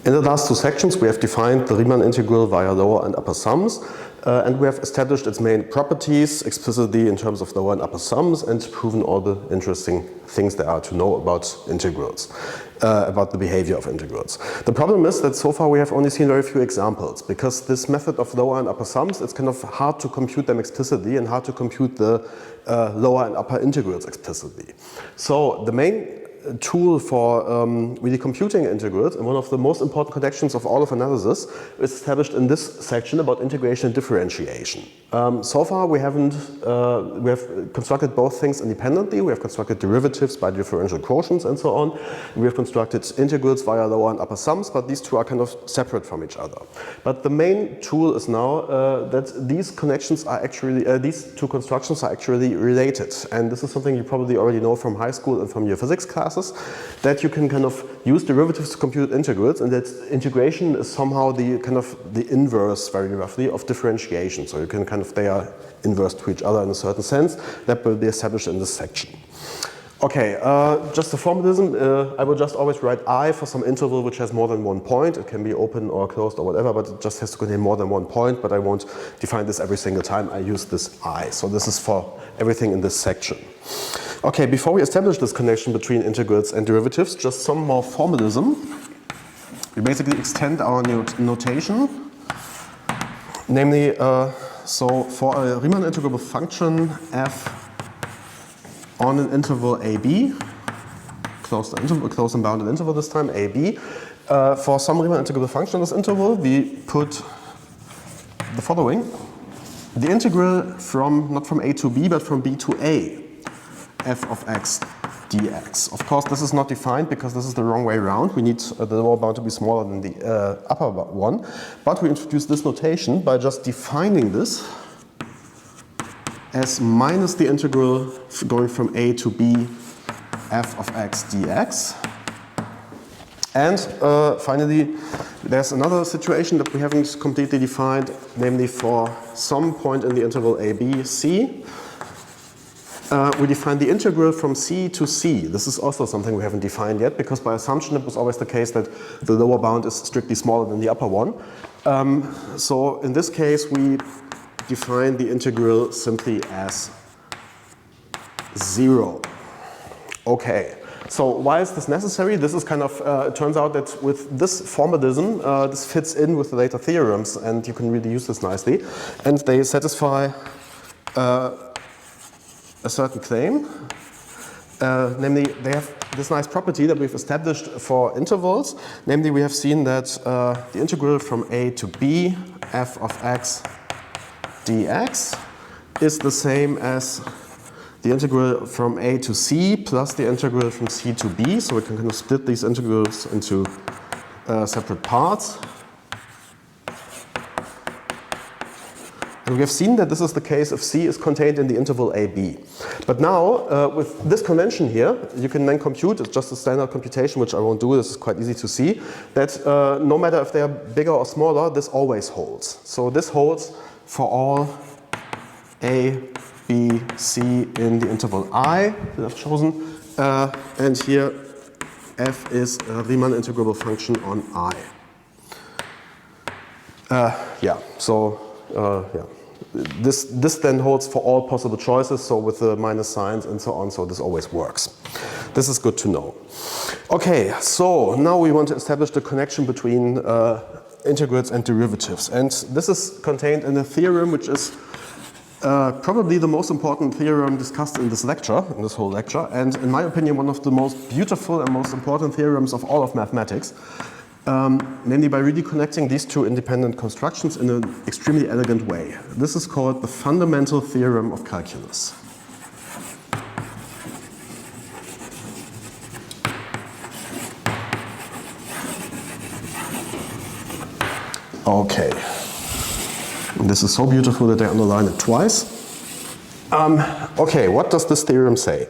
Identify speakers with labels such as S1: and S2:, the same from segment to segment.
S1: In the last two sections, we have defined the Riemann integral via lower and upper sums, and we have established its main properties explicitly in terms of lower and upper sums, and proven all the interesting things there are to know about integrals, about the behavior of integrals. The problem is that so far we have only seen very few examples, because this method of lower and upper sums, it's kind of hard to compute them explicitly and hard to compute the lower and upper integrals explicitly. So the main tool for really computing integrals, and one of the most important connections of all of analysis, is established in this section about integration and differentiation. So far we have constructed both things independently. We have constructed derivatives by differential quotients and so on. We have constructed integrals via lower and upper sums, but these two are kind of separate from each other. But the main tool is now that these connections are actually, these two constructions are actually related. And this is something you probably already know from high school and from your physics class, that you can kind of use derivatives to compute integrals, and that integration is somehow the kind of the inverse, very roughly, of differentiation. So you can kind of, they are inverse to each other in a certain sense. That will be established in this section. Okay, just a formalism. I will just always write I for some interval which has more than one point. It can be open or closed or whatever, but it just has to contain more than one point, but I won't define this every single time I use this I. So this is for everything in this section. Okay, before we establish this connection between integrals and derivatives, just some more formalism. We basically extend our notation. Namely, so for a Riemann integrable function f on an interval AB, closed and bounded interval this time, AB, for some Riemann integrable function on this interval, we put the following. The integral from, not from A to B, but from B to A, f of x dx. Of course, this is not defined because this is the wrong way around. We need the lower bound to be smaller than the upper one. But we introduce this notation by just defining this as minus the integral going from A to B f of x dx. And finally, there's another situation that we haven't completely defined, namely for some point in the interval AB, C. We define the integral from C to C. This is also something we haven't defined yet, because by assumption it was always the case that the lower bound is strictly smaller than the upper one. So in this case we define the integral simply as 0. Okay, so why is this necessary? This is kind of, it turns out that with this formalism, this fits in with the later theorems, and you can really use this nicely. And they satisfy a certain claim, namely they have this nice property that we've established for intervals. Namely, we have seen that the integral from A to B f of x dx is the same as the integral from A to C plus the integral from C to B. So we can kind of split these integrals into separate parts. And we have seen that this is the case if C is contained in the interval AB. But now, with this convention here, you can then compute, it's just a standard computation, which I won't do, this is quite easy to see, that no matter if they are bigger or smaller, this always holds. So this holds for all A, B, C in the interval I that I've chosen. And here, f is a Riemann integrable function on I. This then holds for all possible choices, so with the minus signs and so on, so this always works. This is good to know. Okay, so now we want to establish the connection between integrals and derivatives. And this is contained in a theorem which is probably the most important theorem discussed in this lecture, in this whole lecture, and in my opinion one of the most beautiful and most important theorems of all of mathematics. Namely by really connecting these two independent constructions in an extremely elegant way. This is called the Fundamental Theorem of Calculus. Okay. And this is so beautiful that I underline it twice. Okay, what does this theorem say?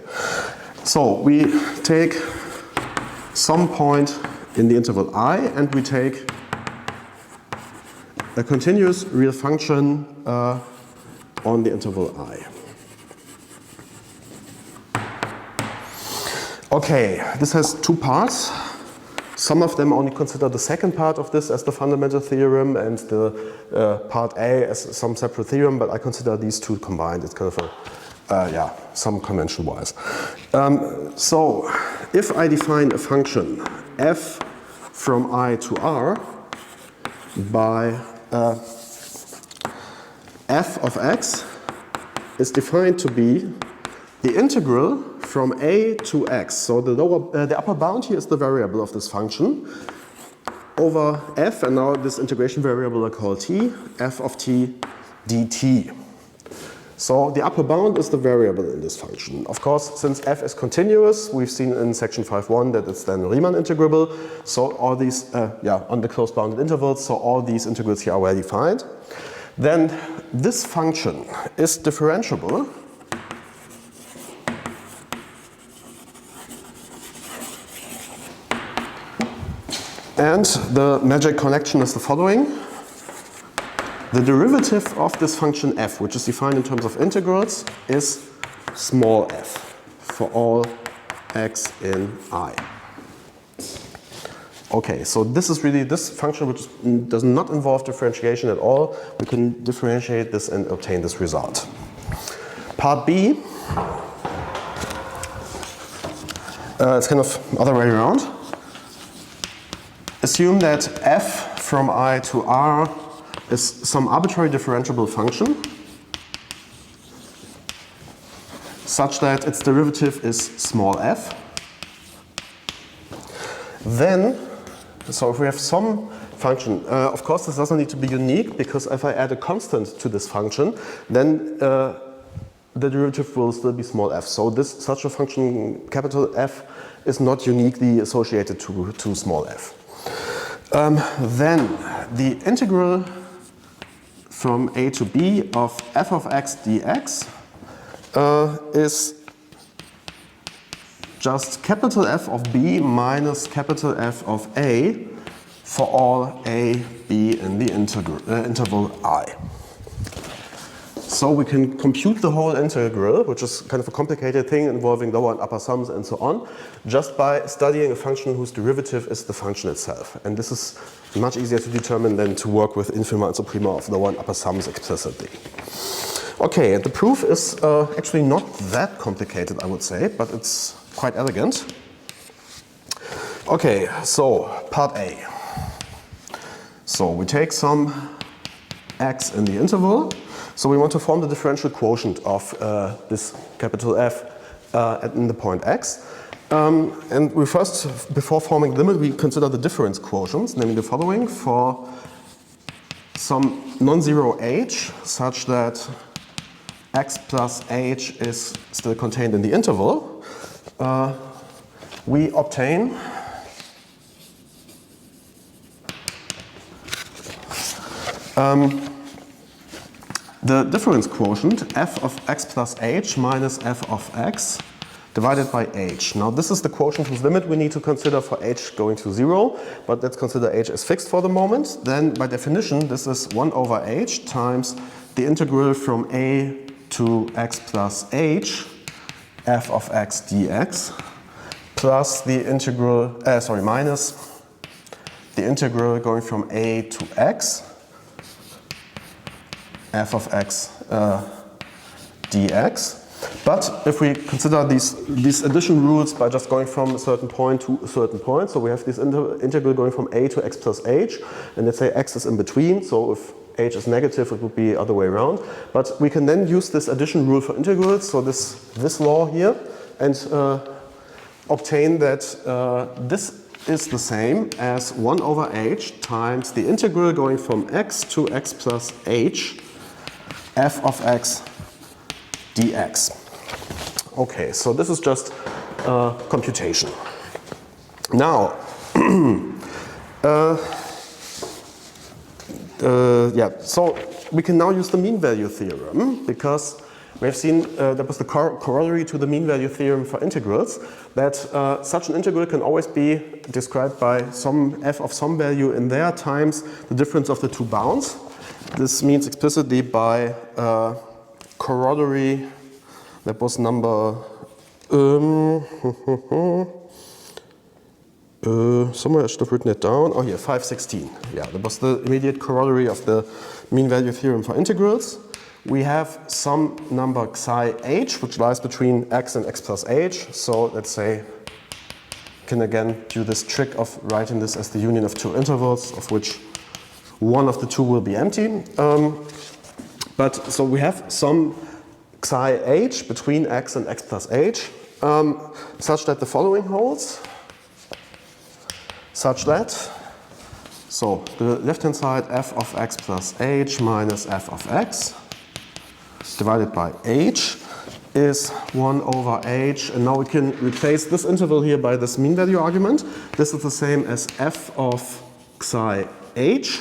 S1: So we take some point in the interval I, and we take a continuous real function on the interval I. Okay, this has two parts. Some of them only consider the second part of this as the fundamental theorem and the part A as some separate theorem, but I consider these two combined. It's kind of a, some convention wise. So if I define a function f from I to r by f of x is defined to be the integral from a to x. So the upper bound here is the variable of this function over f, and now this integration variable I call t, f of t dt. So the upper bound is the variable in this function. Of course, since f is continuous, we've seen in section 5.1 that it's then Riemann integrable. So all these, on the closed bounded intervals, so all these integrals here are well defined. Then this function is differentiable and the magic connection is the following. The derivative of this function f, which is defined in terms of integrals, is small f for all x in I. Okay, so this is really this function which does not involve differentiation at all. We can differentiate this and obtain this result. Part B, it's kind of other way around. Assume that f from I to r is some arbitrary differentiable function such that its derivative is small f. Then, so if we have some function, of course this doesn't need to be unique, because if I add a constant to this function, then the derivative will still be small f. So such a function, capital F, is not uniquely associated to small f. Then the integral from a to b of f of x dx is just capital F of b minus capital F of a for all a, b in the interval I. So we can compute the whole integral, which is kind of a complicated thing involving lower and upper sums and so on, just by studying a function whose derivative is the function itself. And this is much easier to determine than to work with infima and suprema of lower and upper sums explicitly. Okay, and the proof is actually not that complicated, I would say, but it's quite elegant. Okay, so part A. So we take some x in the interval. So we want to form the differential quotient of this capital F in the point x. And we first, before forming the limit, we consider the difference quotients, namely the following: for some non-zero h such that x plus h is still contained in the interval, we obtain the difference quotient f of x plus h minus f of x divided by h. Now this is the quotient whose limit we need to consider for h going to 0, but let's consider h as fixed for the moment. Then by definition this is 1 over h times the integral from a to x plus h f of x dx plus the integral, minus the integral going from a to x f of x dx. But if we consider these addition rules by just going from a certain point to a certain point, so we have this integral going from a to x plus h, and let's say x is in between, so if h is negative it would be the other way around. But we can then use this addition rule for integrals, so this law here, and obtain that this is the same as 1 over h times the integral going from x to x plus h f of x dx. Okay, so this is just computation. Now, so we can now use the mean value theorem, because we have seen that was the corollary to the mean value theorem for integrals, that such an integral can always be described by some f of some value in there times the difference of the two bounds. This means explicitly by corollary, that was number somewhere I should have written it down. Oh, here, 516. Yeah, that was the immediate corollary of the mean value theorem for integrals. We have some number psi h, which lies between x and x plus h. So let's say, can again do this trick of writing this as the union of two intervals, of which one of the two will be empty. So we have some psi h between x and x plus h, such that the following holds. Such that, so the left-hand side f of x plus h minus f of x divided by h is 1 over h, and now we can replace this interval here by this mean value argument. This is the same as f of psi h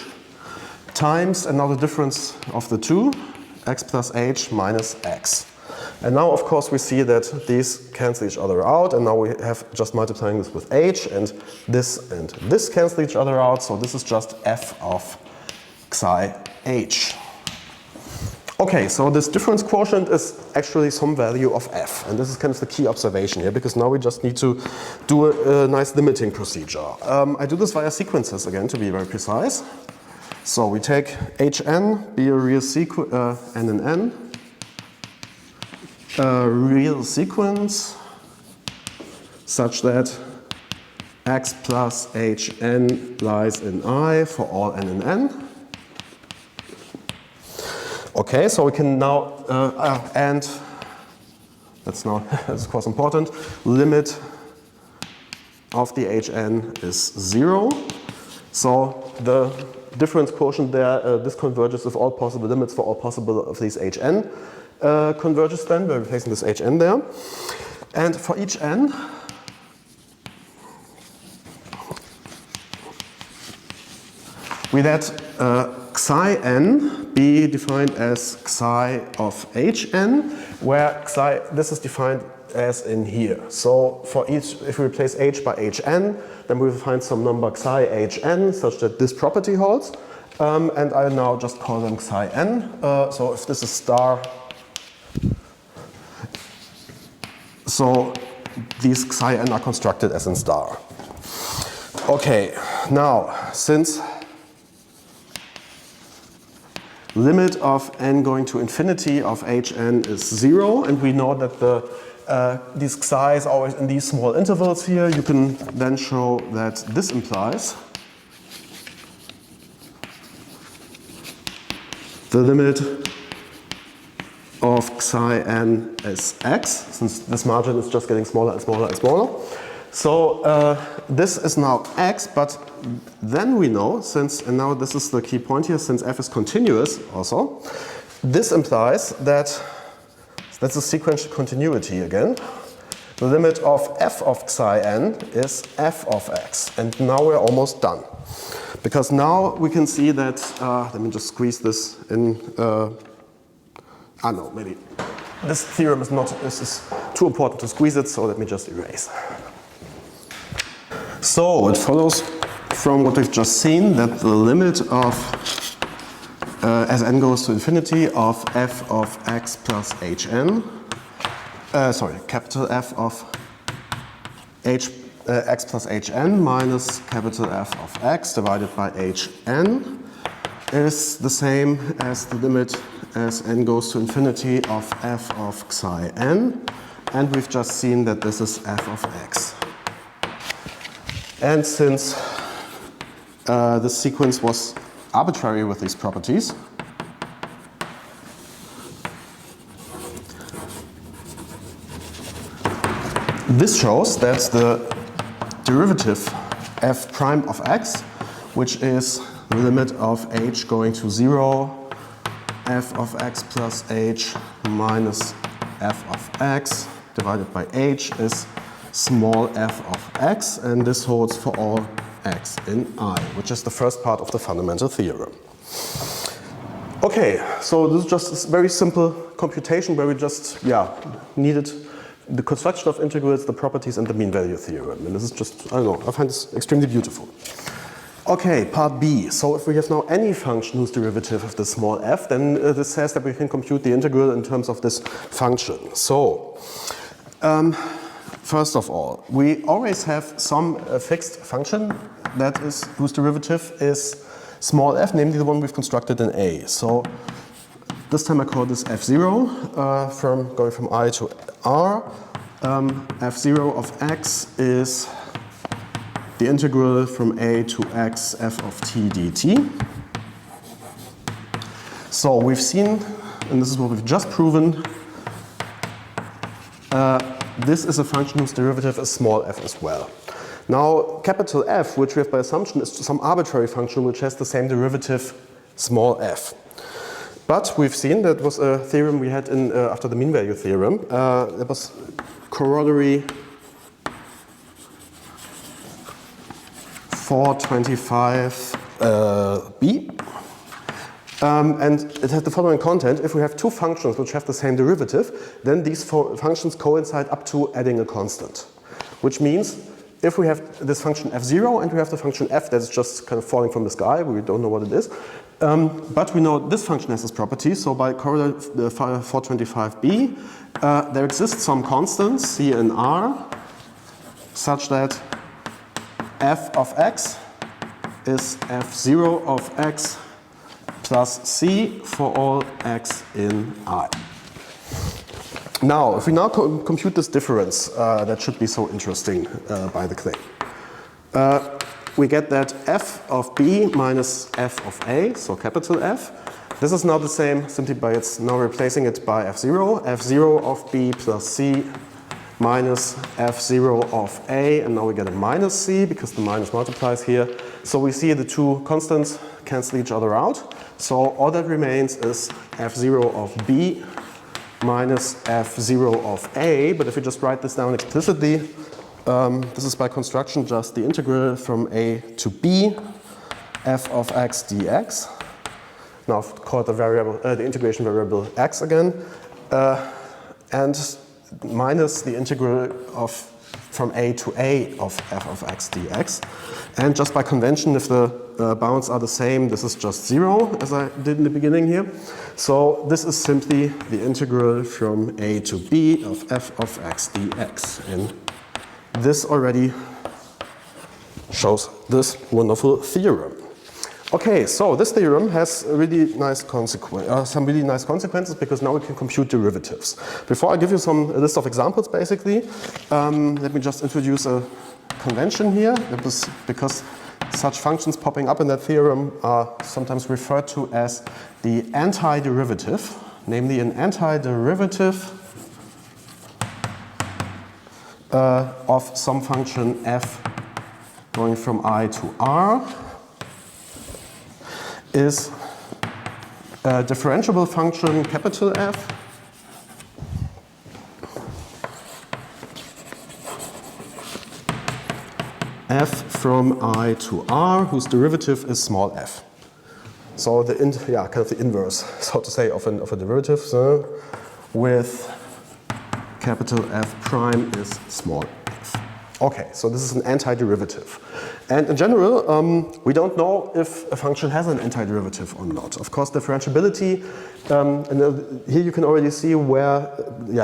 S1: times, and now the difference of the two, x plus h minus x. And now, of course, we see that these cancel each other out, and now we have just multiplying this with h, and this cancel each other out, so this is just f of psi h. Okay, so this difference quotient is actually some value of f, and this is kind of the key observation here, because now we just need to do a nice limiting procedure. I do this via sequences again, to be very precise. So we take hn, be a real sequence, n and n, a real sequence such that x plus hn lies in I for all n and n. Okay, so we can now, and that's of course important, limit of the hn is 0. So the difference quotient there, this converges with all possible limits for all possible of these hn. Converges then, we're replacing this hn there. And for each n, we let psi n be defined as psi of hn, where psi, this is defined as in here. So for each, if we replace h by hn, then we will find some number psi hn such that this property holds. And I'll now just call them psi n. So if this is star, so these psi n are constructed as in star. Okay, now since limit of n going to infinity of hn is 0, and we know that these psi is always in these small intervals here, you can then show that this implies the limit of psi n is x, since this margin is just getting smaller and smaller and smaller. So this is now x, but then we know, since, and now this is the key point here, since f is continuous also, this implies that, that's a sequential continuity again, the limit of f of psi n is f of x. And now we're almost done. Because now we can see that, let me just squeeze this in, no, maybe this theorem is not, this is too important to squeeze it, so let me just erase. So it follows from what we've just seen that the limit of, as n goes to infinity, of f of x plus hn, capital F of x plus hn minus capital F of x divided by hn is the same as the limit as n goes to infinity of f of psi n, and we've just seen that this is f of x. And since this sequence was arbitrary with these properties, this shows that the derivative f prime of x, which is the limit of h going to 0, f of x plus h minus f of x divided by h, is small f of x, and this holds for all x in I, which is the first part of the fundamental theorem. Okay, so this is just a very simple computation where we just needed the construction of integrals, the properties, and the mean value theorem. And this is just, I don't know, I find this extremely beautiful. Okay, part B. So if we have now any function whose derivative of the small f, then this says that we can compute the integral in terms of this function. So, first of all, we always have some fixed function that is whose derivative is small f, namely the one we've constructed in A. So this time I call this f0 from going from I to R. F0 of x is the integral from a to x f of t dt. So we've seen, and this is what we've just proven, this is a function whose derivative is small f as well. Now capital F, which we have by assumption, is some arbitrary function which has the same derivative small f. But we've seen that was a theorem we had in after the mean value theorem. That was corollary 425b. And it has the following content. If we have two functions which have the same derivative, then these functions coincide up to adding a constant. Which means if we have this function f0 and we have the function f that's just kind of falling from the sky, we don't know what it is, but we know this function has this property, so by corollary 425b, there exists some constants, c and r, such that f of x is f0 of x plus c for all x in I. Now, if we now compute this difference, that should be so interesting by the claim. We get that f of b minus f of a, so capital F. This is now the same simply by it's now replacing it by f0. f0 of b plus c minus f0 of a, and now we get a minus c because the minus multiplies here. So we see the two constants cancel each other out. So all that remains is f0 of b minus f0 of a, but if we just write this down explicitly, this is by construction just the integral from a to b f of x dx. Now I've called the variable, the integration variable x again, and minus the integral of from a to a of f of x dx. And just by convention, if the bounds are the same, this is just 0, as I did in the beginning here. So this is simply the integral from a to b of f of x dx. And this already shows this wonderful theorem. Okay, so this theorem has a really nice some really nice consequences because now we can compute derivatives. Before I give you a list of examples, basically, let me just introduce a convention here. That was because such functions popping up in that theorem are sometimes referred to as the antiderivative, namely an antiderivative of some function f going from I to R is a differentiable function capital F f from I to R whose derivative is small f. So the kind of the inverse, so to say, of a derivative, so with capital F prime is small f. Okay, so this is an antiderivative. And in general, we don't know if a function has an antiderivative or not. Of course, differentiability, and here you can already see where,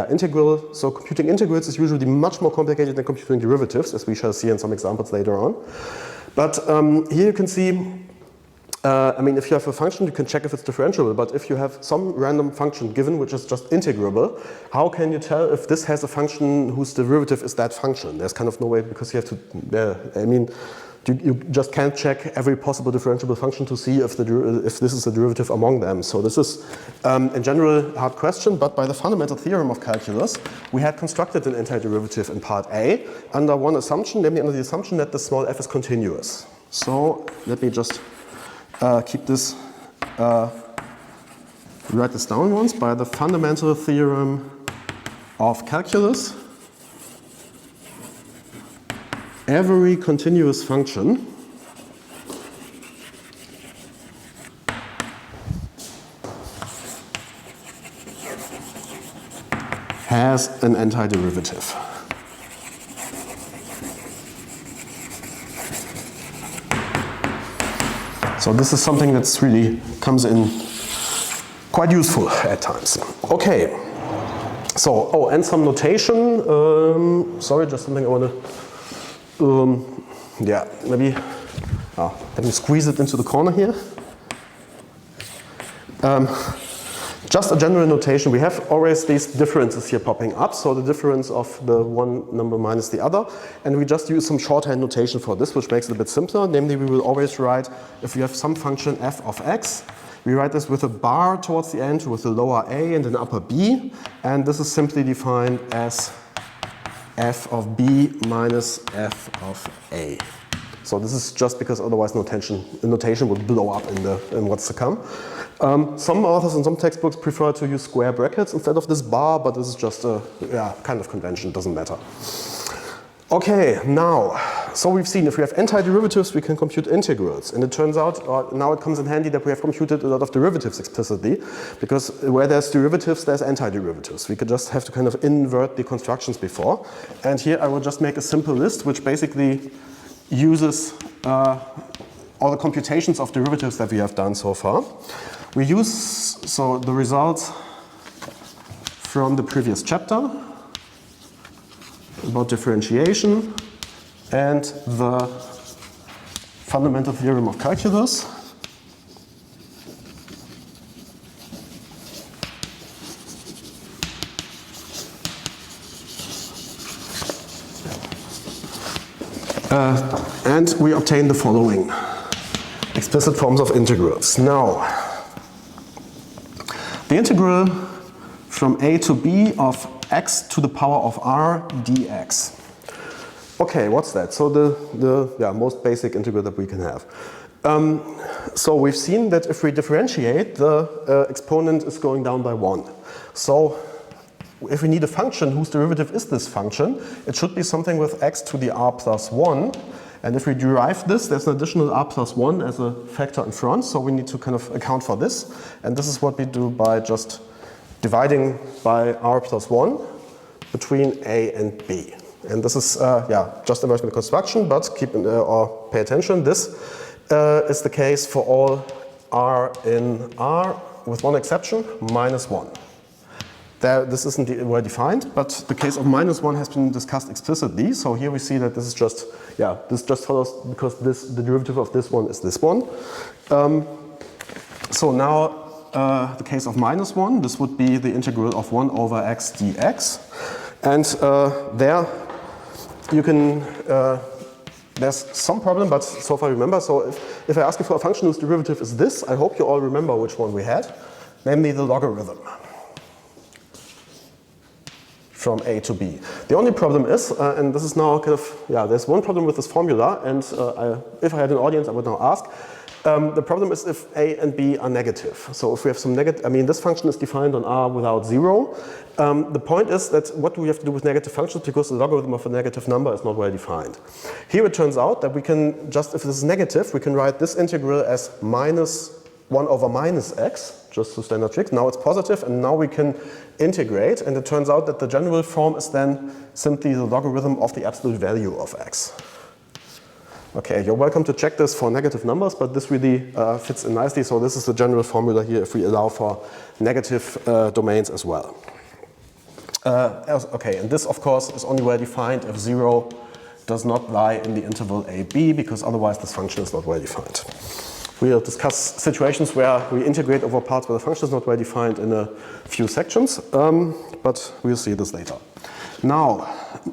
S1: integral, so computing integrals is usually much more complicated than computing derivatives, as we shall see in some examples later on. But here you can see, if you have a function, you can check if it's differentiable, but if you have some random function given which is just integrable, how can you tell if this has a function whose derivative is that function? There's kind of no way, because you have to, you just can't check every possible differentiable function to see if this is a derivative among them. So this is, in general, a hard question, but by the fundamental theorem of calculus, we had constructed an antiderivative in part A under one assumption, namely under the assumption that the small f is continuous. So let me just keep this, write this down once. By the fundamental theorem of calculus, every continuous function has an antiderivative. So this is something that's really comes in quite useful at times. Okay, So, oh, and some notation. Sorry, just something I want to, yeah, maybe, let me squeeze it into the corner here. Just a general notation. We have always these differences here popping up. So the difference of the one number minus the other. And we just use some shorthand notation for this, which makes it a bit simpler. Namely, we will always write, if we have some function f of x, we write this with a bar towards the end, with a lower a and an upper b. And this is simply defined as f of b minus f of a. So this is just because otherwise the notation would blow up in what's to come. Some authors in some textbooks prefer to use square brackets instead of this bar, but this is just a kind of convention, doesn't matter. Okay, now, so we've seen if we have antiderivatives, we can compute integrals. And it turns out, now it comes in handy that we have computed a lot of derivatives explicitly, because where there's derivatives, there's antiderivatives. We could just have to kind of invert the constructions before. And here I will just make a simple list, which basically uses all the computations of derivatives that we have done so far. We use, so the results from the previous chapter about differentiation and the Fundamental Theorem of Calculus. And we obtain the following explicit forms of integrals. Now, the integral from a to b of x to the power of r dx. Okay, what's that? So the most basic integral that we can have. So we've seen that if we differentiate, the exponent is going down by 1. So if we need a function whose derivative is this function, it should be something with x to the r plus 1. And if we derive this, there's an additional r plus 1 as a factor in front, so we need to kind of account for this. And this is what we do by just dividing by r plus 1 between a and b. And this is, just a mathematical construction, but or pay attention, this is the case for all r in R, with one exception, minus 1. This isn't well defined, but the case of minus 1 has been discussed explicitly. So here we see that this is just, this just follows because the derivative of this one is this one. So now the case of minus 1, this would be the integral of 1 over x dx. And there you can, there's some problem, but so far remember. So if I ask you for a function whose derivative is this, I hope you all remember which one we had, namely the logarithm from a to b. The only problem is, and this is now kind of, there's one problem with this formula, and if I had an audience, I would now ask. The problem is if a and b are negative. So if we have some negative, this function is defined on R without 0. The point is that what do we have to do with negative functions, because the logarithm of a negative number is not well defined. Here it turns out that we can just, if this is negative, we can write this integral as minus 1 over minus x, just to standard tricks. Now it's positive, and now we can integrate, and it turns out that the general form is then simply the logarithm of the absolute value of x. Okay, you're welcome to check this for negative numbers, but this really fits in nicely. So this is the general formula here if we allow for negative domains as well. Okay, and this of course is only well defined if 0 does not lie in the interval a,b, because otherwise this function is not well defined. We'll discuss situations where we integrate over parts where the function is not well defined in a few sections, but we'll see this later. Now,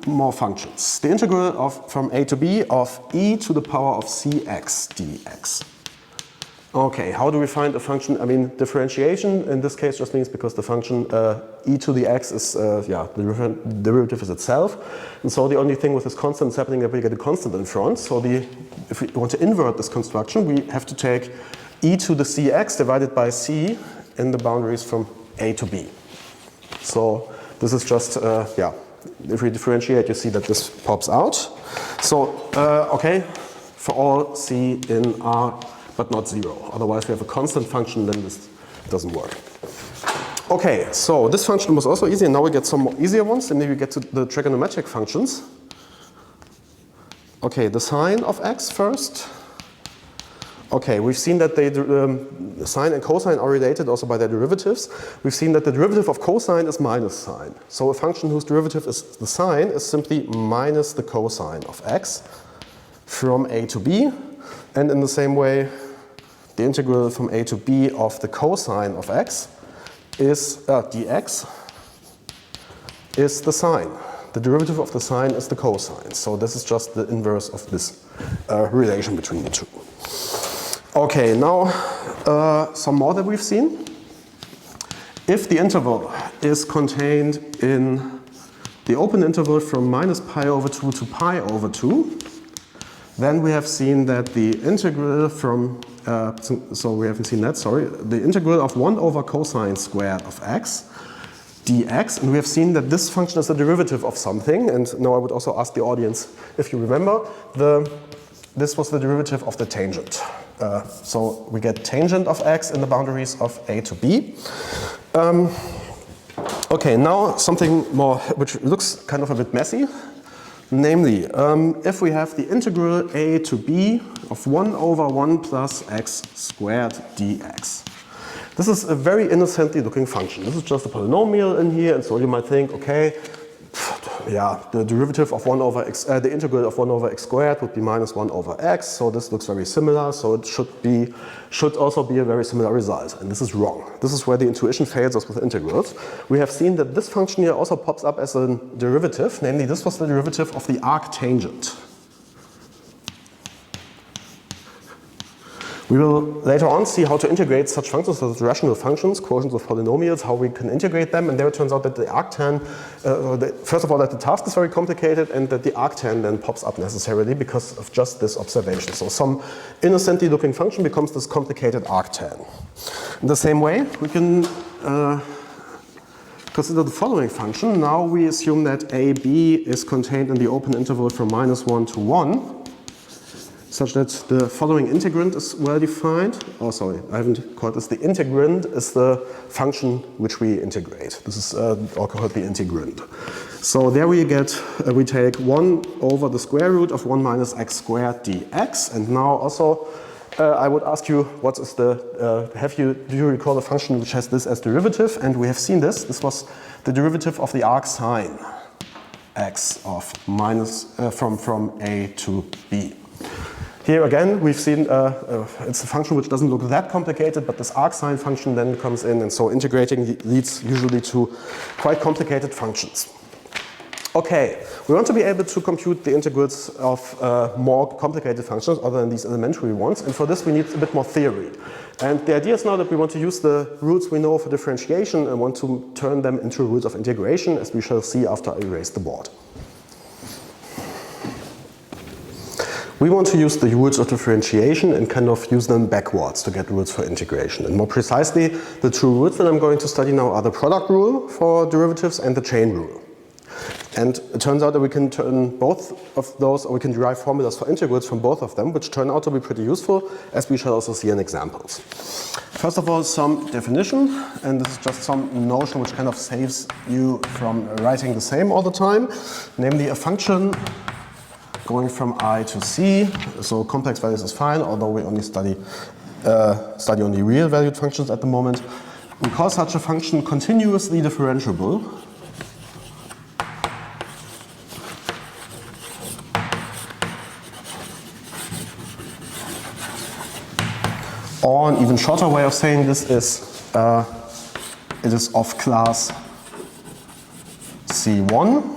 S1: more functions. The integral from a to b of e to the power of cx dx. Okay, how do we find a function? Differentiation in this case just means because the function e to the x is, the derivative is itself. And so the only thing with this constant is happening that we get a constant in front. So if we want to invert this construction, we have to take e to the cx divided by c in the boundaries from a to b. So this is just, if we differentiate, you see that this pops out. So, okay, for all c in R, but not 0. Otherwise we have a constant function, then this doesn't work. Okay, so this function was also easy, and now we get some more easier ones, and then we get to the trigonometric functions. Okay, the sine of x first. Okay, we've seen that sine and cosine are related also by their derivatives. We've seen that the derivative of cosine is minus sine. So a function whose derivative is the sine is simply minus the cosine of x from a to b. And in the same way, the integral from a to b of the cosine of x is dx is the sine. The derivative of the sine is the cosine. So this is just the inverse of this relation between the two. Okay, now some more that we've seen. If the interval is contained in the open interval from minus pi over 2 to pi over 2, then we have seen that the integral from, so we haven't seen that, sorry, the integral of 1 over cosine squared of x dx, and we have seen that this function is the derivative of something. And now I would also ask the audience if you remember, this was the derivative of the tangent. So we get tangent of x in the boundaries of a to b. Okay, now something more which looks kind of a bit messy. Namely, if we have the integral a to b of 1 over 1 plus x squared dx. This is a very innocently looking function. This is just a polynomial in here, and so you might think, okay, yeah, the derivative of 1 over x, the integral of 1 over x squared would be minus 1 over x, so this looks very similar, so it should also be a very similar result, and this is wrong. This is where the intuition fails us with integrals. We have seen that this function here also pops up as a derivative, namely this was the derivative of the arctangent. We will later on see how to integrate such functions as rational functions, quotients of polynomials, how we can integrate them, and there it turns out that the arctan, first of all that the task is very complicated and that the arctan then pops up necessarily because of just this observation. So some innocently looking function becomes this complicated arctan. In the same way, we can consider the following function. Now we assume that AB is contained in the open interval from minus 1 to 1. Such that the following integrand is well defined. Oh, sorry, I haven't called this. The integrand is the function which we integrate. This is called the integrand. So there we get, we take 1 over the square root of 1 minus x squared dx. And now also I would ask you, what is the, do you recall a function which has this as derivative? And we have seen this. This was the derivative of the arcsine x of minus, from a to b. Here again, we've seen it's a function which doesn't look that complicated, but this arcsine function then comes in, and so integrating leads usually to quite complicated functions. Okay, we want to be able to compute the integrals of more complicated functions other than these elementary ones, and for this we need a bit more theory. And the idea is now that we want to use the rules we know for differentiation and want to turn them into rules of integration, as we shall see after I erase the board. We want to use the rules of differentiation and kind of use them backwards to get rules for integration. And more precisely, the two rules that I'm going to study now are the product rule for derivatives and the chain rule. And it turns out that we can turn both of those, or we can derive formulas for integrals from both of them, which turn out to be pretty useful, as we shall also see in examples. First of all, some definition, and this is just some notion which kind of saves you from writing the same all the time, namely a function going from I to C, so complex values is fine, although we only study only real valued functions at the moment. We call such a function continuously differentiable. Or an even shorter way of saying this is it is of class C1.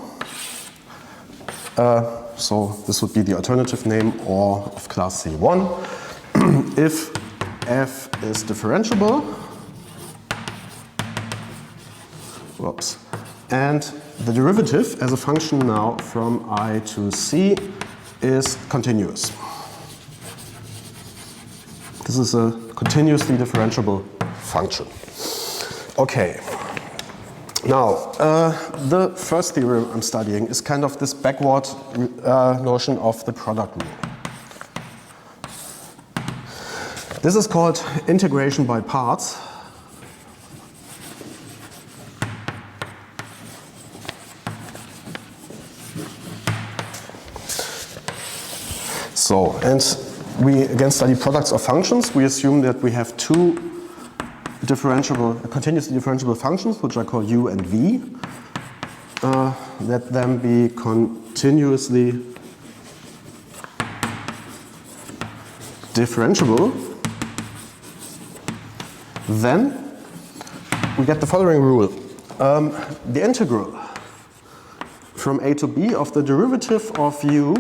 S1: So this would be the alternative name, or of class C1. If f is differentiable, whoops, and the derivative as a function now from I to C is continuous. This is a continuously differentiable function. Okay. Now, the first theorem I'm studying is kind of this backward notion of the product rule. This is called integration by parts. So, and we again study products of functions. We assume that we have two continuously differentiable functions, which I call u and v. Let them be continuously differentiable. Then we get the following rule. The integral from a to b of the derivative of u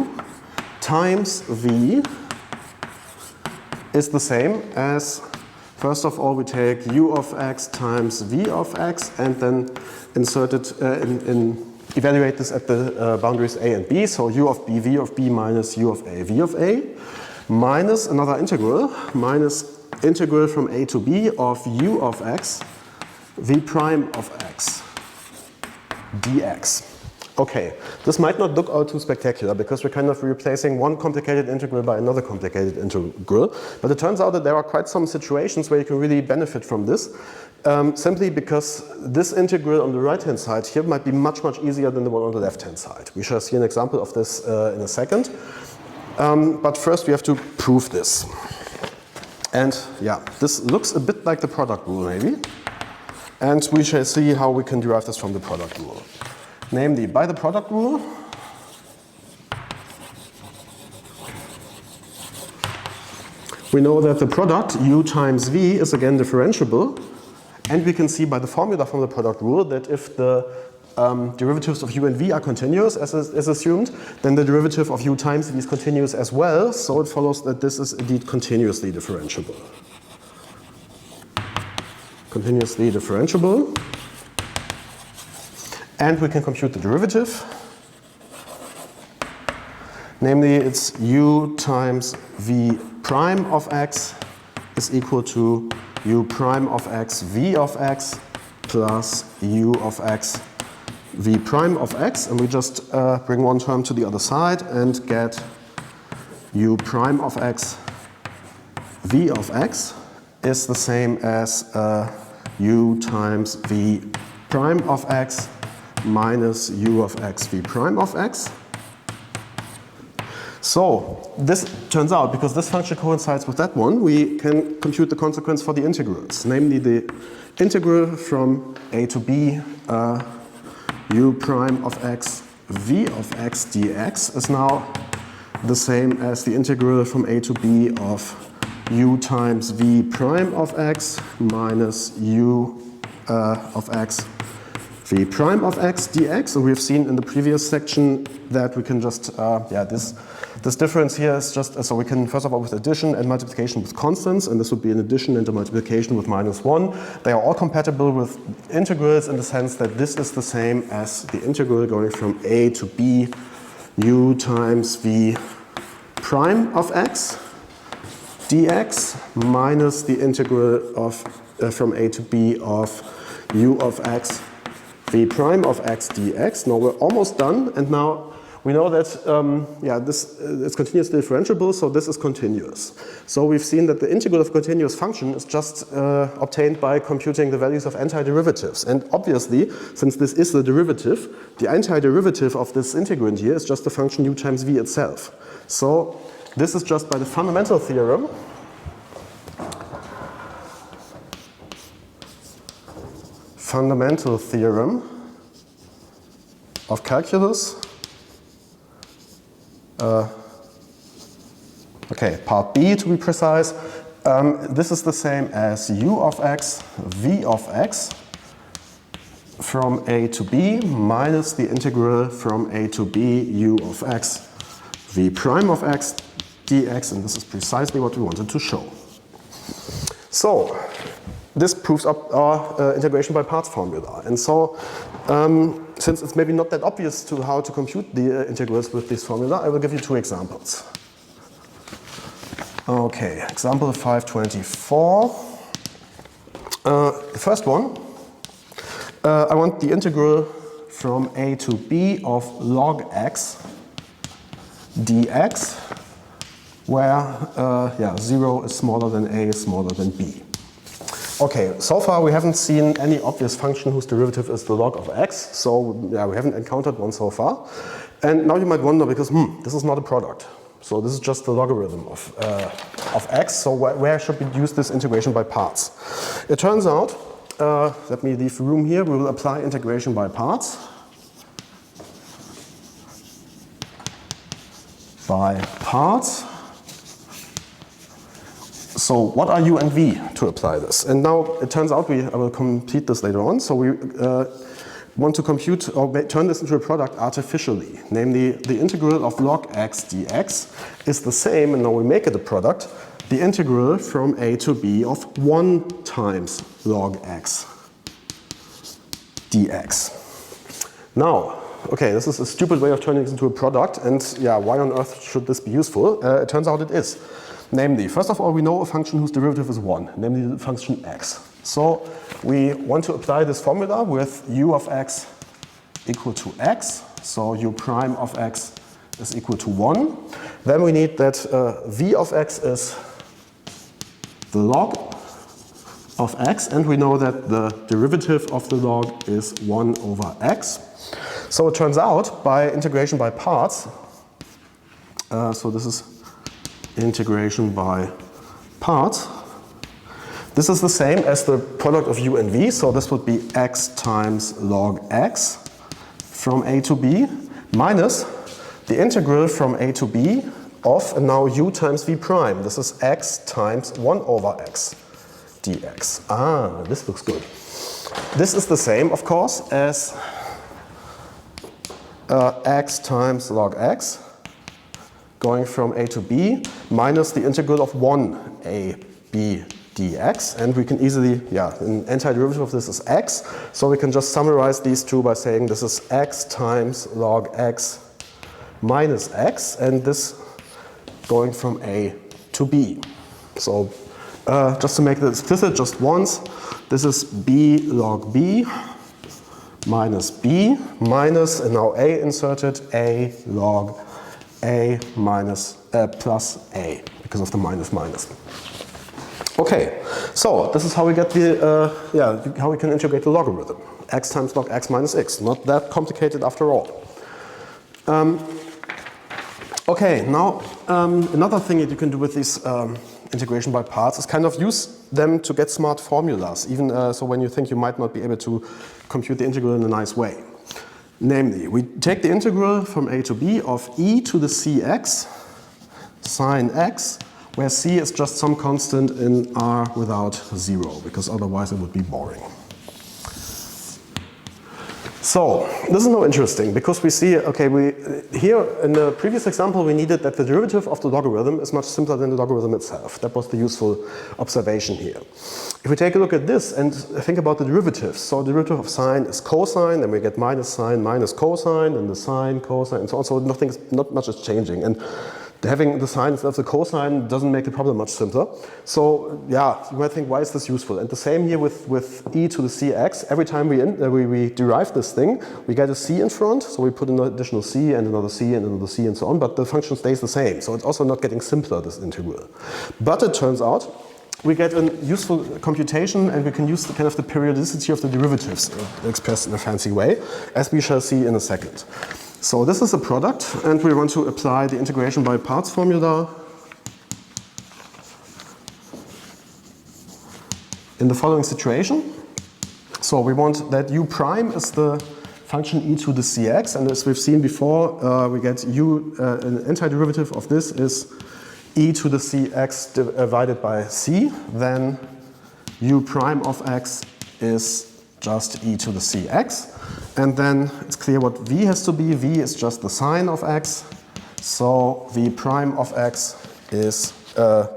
S1: times v is the same as, first of all, we take u of x times v of x and then insert it evaluate this at the boundaries a and b. So u of b v of b minus u of a v of a minus another integral, minus integral from a to b of u of x v prime of x dx. Okay, this might not look all too spectacular because we're kind of replacing one complicated integral by another complicated integral, but it turns out that there are quite some situations where you can really benefit from this, simply because this integral on the right hand side here might be much easier than the one on the left hand side. We shall see an example of this in a second, but first we have to prove this. And yeah, this looks a bit like the product rule maybe, and we shall see how we can derive this from the product rule. Namely, by the product rule, we know that the product u times v is again differentiable, and we can see by the formula from the product rule that if the derivatives of u and v are continuous, as assumed, then the derivative of u times v is continuous as well, so it follows that this is indeed continuously differentiable. Continuously differentiable. And we can compute the derivative. Namely, it's u times v prime of x is equal to u prime of x v of x plus u of x v prime of x. And we just bring one term to the other side and get u prime of x v of x is the same as u times v prime of x minus u of x v prime of x. So this turns out, because this function coincides with that one, we can compute the consequence for the integrals. Namely, the integral from a to b u prime of x v of x dx is now the same as the integral from a to b of u times v prime of x minus u of x v prime of x dx. And we've seen in the previous section that we can just, this difference here is just, so we can first of all with addition and multiplication with constants, and this would be an addition and a multiplication with -1. They are all compatible with integrals in the sense that this is the same as the integral going from a to b u times v prime of x dx minus the integral of from a to b of u of x v prime of x dx. Now we're almost done, and now we know that this is continuously differentiable, so this is continuous. So we've seen that the integral of a continuous function is just obtained by computing the values of antiderivatives. And obviously, since this is the derivative, the antiderivative of this integrand here is just the function u times v itself. So this is just by the fundamental theorem. Fundamental theorem of calculus. Part B to be precise. This is the same as u of x, v of x from a to b minus the integral from a to b u of x, v prime of x dx, and this is precisely what we wanted to show. So this proves up our integration by parts formula. And so, since it's maybe not that obvious to how to compute the integrals with this formula, I will give you two examples. Okay, example 524. The first one, I want the integral from a to b of log x dx, where 0 is smaller than a is smaller than b. Okay, so far we haven't seen any obvious function whose derivative is the log of x, so we haven't encountered one so far. And now you might wonder, because this is not a product. So this is just the logarithm of x. So where should we use this integration by parts? It turns out, let me leave room here, we will apply integration by parts. So what are u and v to apply this? And now it turns out I will complete this later on. So we want to compute or turn this into a product artificially. Namely, the integral of log x dx is the same, and now we make it a product, the integral from a to b of 1 times log x dx. Now, okay, this is a stupid way of turning this into a product, and yeah, why on earth should this be useful? It turns out it is. Namely, first of all, we know a function whose derivative is 1, namely the function x. So we want to apply this formula with u of x equal to x. So u prime of x is equal to 1. Then we need that v of x is the log of x, and we know that the derivative of the log is 1 over x. So it turns out, by integration by parts, so this is integration by parts, this is the same as the product of u and v, so this would be x times log x from a to b minus the integral from a to b of, and now u times v prime. This is x times 1 over x dx. Ah, this looks good. This is the same, of course, as x times log x going from a to b minus the integral of 1ab dx, and we can easily, yeah, an antiderivative of this is x, so we can just summarize these two by saying this is x times log x minus x, and this going from a to b. So just to make this explicit just once, this is b log b minus b minus, and now a inserted, a log a minus plus a, because of the minus minus. Okay, so this is how we get the, how we can integrate the logarithm. X times log x minus x. Not that complicated after all. Okay, now another thing that you can do with this integration by parts is kind of use them to get smart formulas, even so when you think you might not be able to compute the integral in a nice way. Namely, we take the integral from a to b of e to the cx sine x, where c is just some constant in R without 0, because otherwise it would be boring. So this is now interesting, because we see, okay, here in the previous example we needed that the derivative of the logarithm is much simpler than the logarithm itself. That was the useful observation here. If we take a look at this and think about the derivatives, so the derivative of sine is cosine, then we get minus sine minus cosine, and the sine, cosine, and so on. So not much is changing. And having the sine instead of the cosine doesn't make the problem much simpler. So yeah, you might think, why is this useful? And the same here with e to the cx. Every time we derive this thing, we get a c in front, so we put an additional c and another c and another c and so on, but the function stays the same. So it's also not getting simpler, this integral. But it turns out we get a useful computation, and we can use kind of the periodicity of the derivatives expressed in a fancy way, as we shall see in a second. So this is a product, and we want to apply the integration by parts formula in the following situation. So we want that u prime is the function e to the cx, and as we've seen before, we get an antiderivative of this is e to the cx divided by c, then u prime of x is just e to the cx. And then it's clear what v has to be. V is just the sine of x. So v prime of x is, v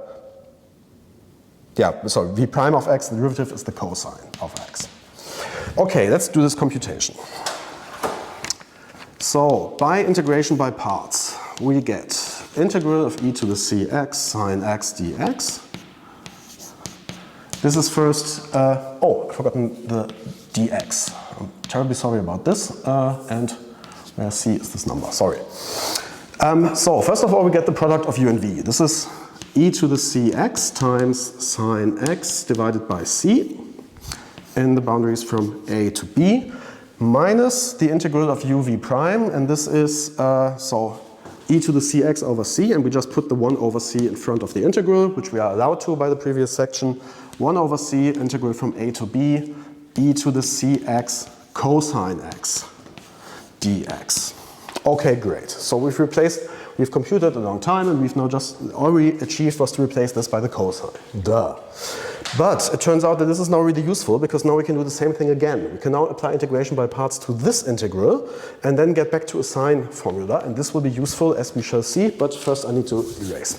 S1: prime of x, the derivative is the cosine of x. Okay, let's do this computation. So by integration by parts, we get integral of e to the cx sine x dx. This is first, I've forgotten the dx. I'm terribly sorry about this, and where c is this number, sorry. So first of all, we get the product of u and v. This is e to the cx times sine x divided by c in the boundaries from a to b minus the integral of u v prime, and this is, e to the cx over c, and we just put the 1 over c in front of the integral, which we are allowed to by the previous section. 1 over c integral from a to b, e to the cx cosine x dx. Okay, great. So we've computed a long time, and we've now just, all we achieved was to replace this by the cosine. Duh. But it turns out that this is now really useful, because now we can do the same thing again. We can now apply integration by parts to this integral and then get back to a sine formula, and this will be useful, as we shall see, but first I need to erase.